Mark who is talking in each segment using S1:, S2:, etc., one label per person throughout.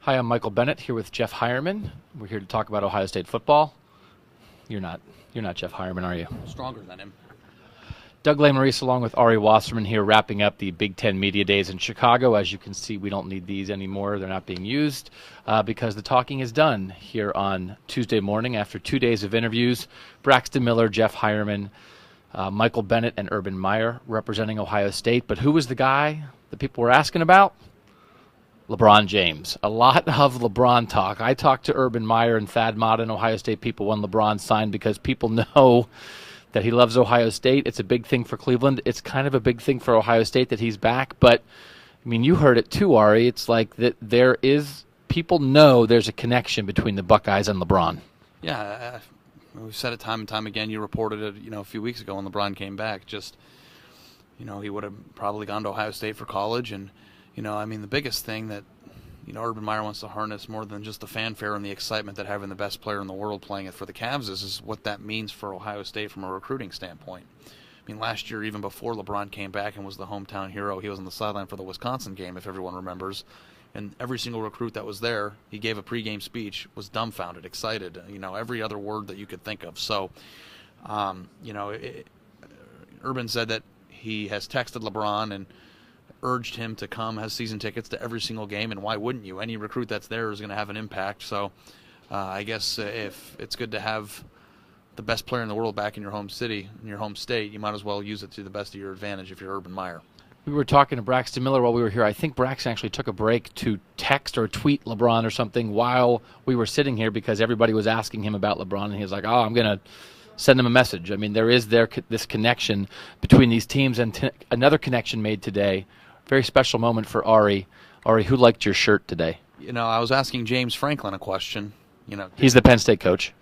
S1: Hi, I'm Michael Bennett here with Jeff Hireman. We're here to talk about Ohio State football. You're not Jeff Hireman, are you?
S2: Stronger than him.
S1: Doug Lesmerises along with Ari Wasserman here wrapping up the Big Ten Media Days in Chicago. As you can see, we don't need these anymore. They're not being used because the talking is done here on Tuesday morning after 2 days of interviews. Braxton Miller, Jeff Hireman, Michael Bennett, and Urban Meyer representing Ohio State. But who was the guy that people were asking about? LeBron James. A lot of LeBron talk. I talked to Urban Meyer and Thad Matta, Ohio State people, when LeBron signed because people know that he loves Ohio State. It's a big thing for Cleveland. It's kind of a big thing for Ohio State that he's back. But, I mean, you heard it too, Ari. It's like that people know there's a connection between the Buckeyes and LeBron.
S2: Yeah, we've said it time and time again. You reported it, a few weeks ago when LeBron came back. He would have probably gone to Ohio State for college. And, the biggest thing that, Urban Meyer wants to harness more than just the fanfare and the excitement that having the best player in the world playing it for the Cavs is what that means for Ohio State from a recruiting standpoint. Last year, even before LeBron came back and was the hometown hero, he was on the sideline for the Wisconsin game, if everyone remembers. And every single recruit that was there, he gave a pregame speech, was dumbfounded, excited, every other word that you could think of. So, Urban said that he has texted LeBron and urged him to come, has season tickets to every single game, and why wouldn't you? Any recruit that's there is going to have an impact. So I guess if it's good to have the best player in the world back in your home city, in your home state, you might as well use it to the best of your advantage if you're Urban Meyer.
S1: We were talking to Braxton Miller while we were here. I think Braxton actually took a break to text or tweet LeBron or something while we were sitting here because everybody was asking him about LeBron, and he was like, I'm going to send him a message. There is this connection between these teams, and another connection made today. Very special moment for Ari. Ari, who liked your shirt today?
S2: I was asking James Franklin a question.
S1: He's the Penn State coach.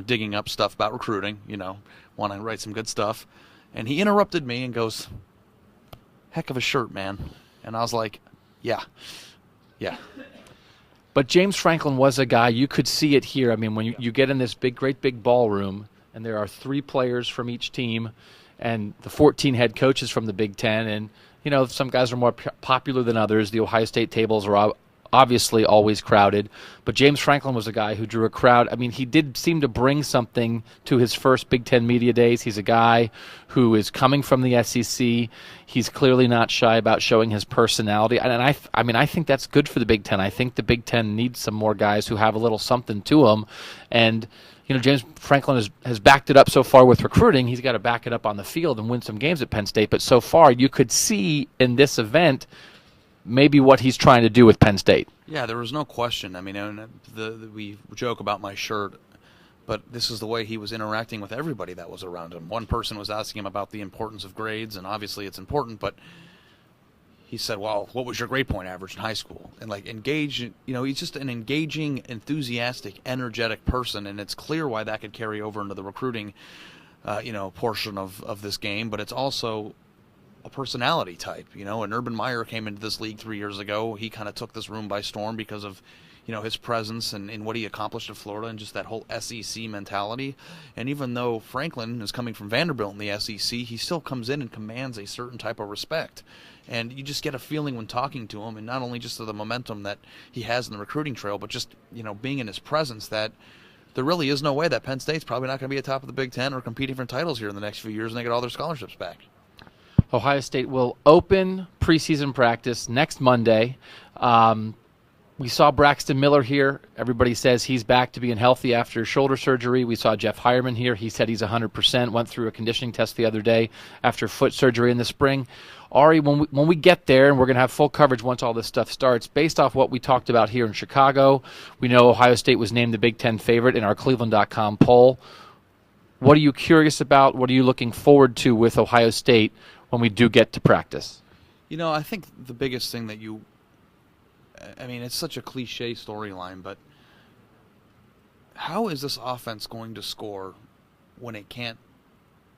S2: Digging up stuff about recruiting, want to write some good stuff. And he interrupted me and goes, heck of a shirt, man. And I was like, yeah.
S1: But James Franklin was a guy, you could see it here. When you get in this great big ballroom, and there are 3 players from each team, and the 14 head coaches from the Big Ten, and some guys are more popular than others. The Ohio State tables are obviously always crowded, but James Franklin was a guy who drew a crowd. He did seem to bring something to his first Big Ten Media Days. He's a guy who is coming from the SEC. He's clearly not shy about showing his personality, and I think that's good for the Big Ten. I think the Big Ten needs some more guys who have a little something to them, and James Franklin has backed it up so far with recruiting. He's got to back it up on the field and win some games at Penn State. But so far, you could see in this event maybe what he's trying to do with Penn State.
S2: Yeah, there was no question. We joke about my shirt, but this is the way he was interacting with everybody that was around him. One person was asking him about the importance of grades, and obviously it's important, but he said, well, what was your grade point average in high school? And engage, he's just an engaging, enthusiastic, energetic person, and it's clear why that could carry over into the recruiting, portion of this game, but it's also a personality type, and Urban Meyer came into this league 3 years ago. He kind of took this room by storm because of, his presence and what he accomplished at Florida and just that whole SEC mentality. And even though Franklin is coming from Vanderbilt in the SEC, he still comes in and commands a certain type of respect. And you just get a feeling when talking to him, and not only just the momentum that he has in the recruiting trail, but just, being in his presence, that there really is no way that Penn State's probably not going to be at top of the Big Ten or competing for titles here in the next few years, and they get all their scholarships back.
S1: Ohio State will open preseason practice next Monday. We saw Braxton Miller here. Everybody says he's back to being healthy after shoulder surgery. We saw Jeff Hireman here. He said he's 100%, went through a conditioning test the other day after foot surgery in the spring. Ari, when we get there, and we're going to have full coverage once all this stuff starts, based off what we talked about here in Chicago, we know Ohio State was named the Big Ten favorite in our cleveland.com poll. What are you curious about? What are you looking forward to with Ohio State when we do get to practice?
S2: I think the biggest thing that it's such a cliche storyline, but how is this offense going to score when it can't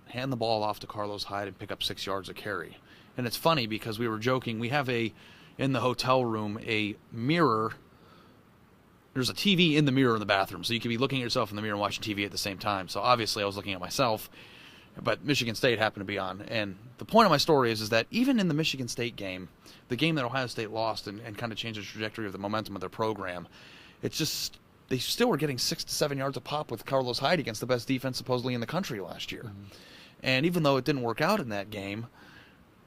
S2: hand the ball off to Carlos Hyde and pick up 6 yards a carry? And it's funny because we were joking. We have in the hotel room, a mirror. There's a TV in the mirror in the bathroom, so you can be looking at yourself in the mirror and watching TV at the same time. So obviously I was looking at myself, but Michigan State happened to be on. And the point of my story is that even in the Michigan State game, the game that Ohio State lost and kind of changed the trajectory of the momentum of their program, it's just they still were getting 6 to 7 yards a pop with Carlos Hyde against the best defense supposedly in the country last year. Mm-hmm. And even though it didn't work out in that game,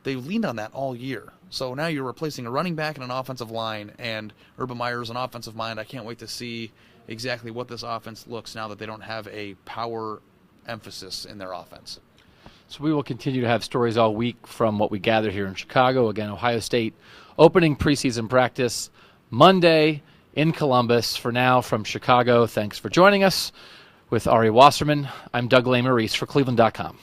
S2: they leaned on that all year. So now you're replacing a running back and an offensive line, and Urban Meyer's an offensive mind. I can't wait to see exactly what this offense looks now that they don't have a power emphasis in their offense.
S1: So we will continue to have stories all week from what we gather here in Chicago. Again, Ohio State opening preseason practice Monday in Columbus. For now, from Chicago, thanks for joining us. With Ari Wasserman, I'm Doug Lesmerises for cleveland.com.